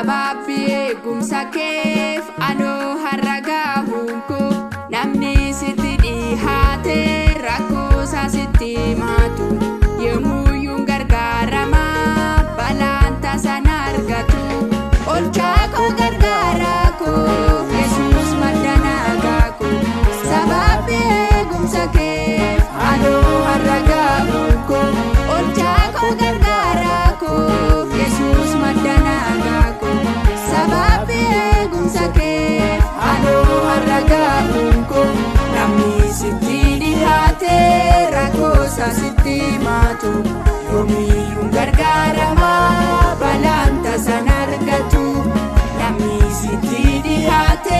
Sababi eegumsa keef anoo har'a gaahuun koo namni sitti dhihaate rakkoo isaa sitti himatu yemmuyyuun gargaarama balaan tasan argatu olchaa koo gargaara koo Yesuus madda nagaa koo sababi eegumsa keef anoo har'a gaahuun koo olchaa koo gargaara koo Yesuus madda nagaa koo sababi eegumsa keef anoo har'a gaahuun koo namni sitti dhihaate rakkoo isaa sitti himatu yoomiyyuun gargaarama balaan tasan argatu namni sitti dhihaate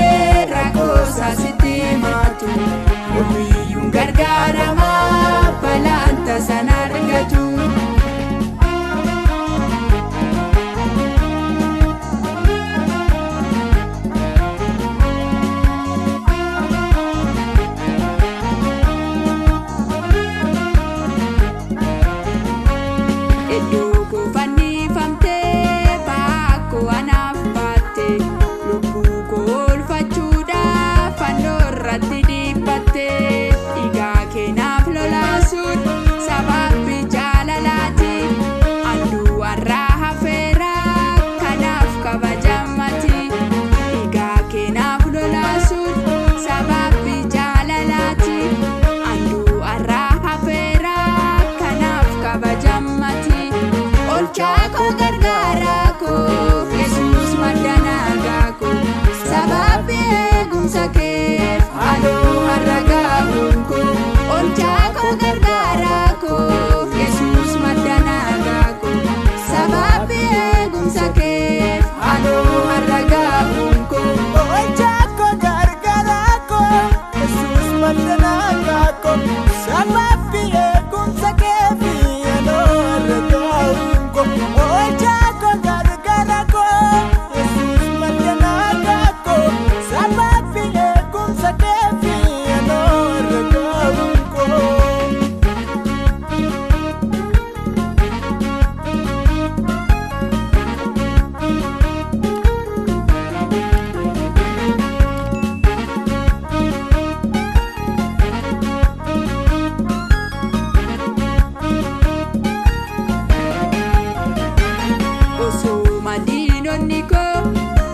rakkoo isaa sitti himatu yoomiyyuun gargaarama balaan tasan argatu. Olchako gargaara koo Yesuus madda nagaa koo sababi eegumsa keef anoo har'a gaahuun koo olchako gargaara koo Yesuus madda nagaa koo sababi eegumsa keef anoo har'a gaahuun koo olchako gargaara koo Yesuus madda nagaa koo sababi eegumsa keef anoo har'a gaahuun olchako gargaara koo Yesuus madda nagaa koo sababi eegumsa keef anoo har'a gaahuun koo. Madinonni koo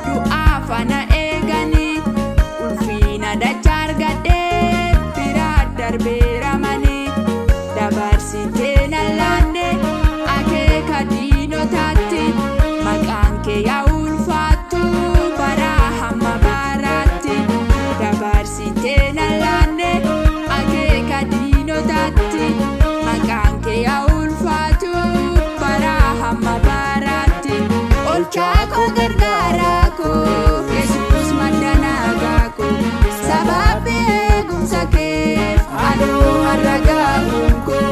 du'aa fana eeganii ulfina dachaa argadhee biraa darbeeramanii dabarsitee nallaanne akeeka diinotaatti maqaan kee yaa ulfaattu baraa hamma baraatti dabarsitee nallaanne akeeka diinotaatti maqaan kee yaa ulfaattu baraa hamma baraatti. Olchako gargaara koo Yesuus madda nagaa koo sababi eegumsa keef anoo har'a gaahuun koo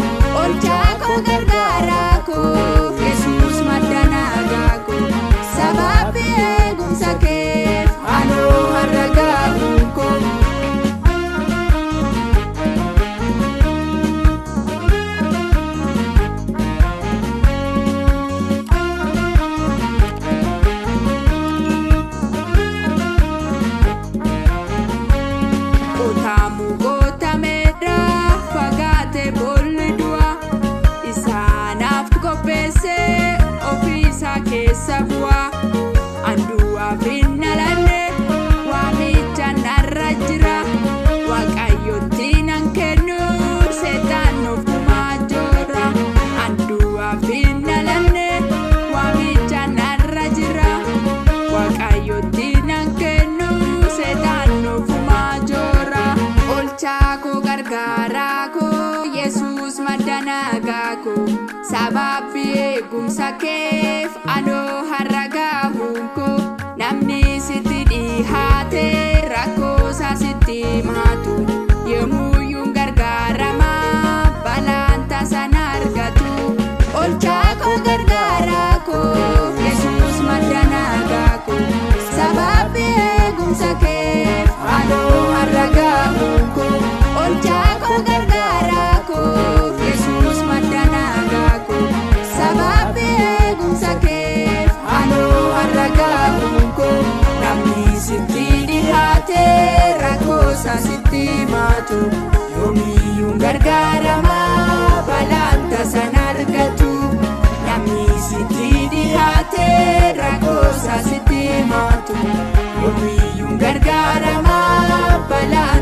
olchako gargaara koo Yesuus madda nagaa koo sababi eegumsa keef anoo har'a gaahuun koo. Keessa bu'aa andu'aaf hin alanne waamicha narra jira waaqayyotti nan kennu seetaan ofumaa joora andu'aaf hin alanne waamicha narra jira waaqayyotti nan kennu seetaan ofumaa joora olchako gargaara koo Yesuus madda nagaa koo sababi eegumsa keef anoo har'a gaahuun koo namni sitti dhihaate rakkoo isaa sitti himatu yemmuyyuun gargaarama balaan tasan argatu olchako gargaara koo Yesuus madda nagaa koo sababi eegumsa keef anoo har'a gaahuun koo olchako gargaara koo Yesuus madda nagaa koo sababi eegumsa keef anoo sodaatu yoomiyyuu gargaarama balaan tasan argatu namni sitti dhiyaate rakkoosaa sitti himatu yoomiyyuu gargaarama balaan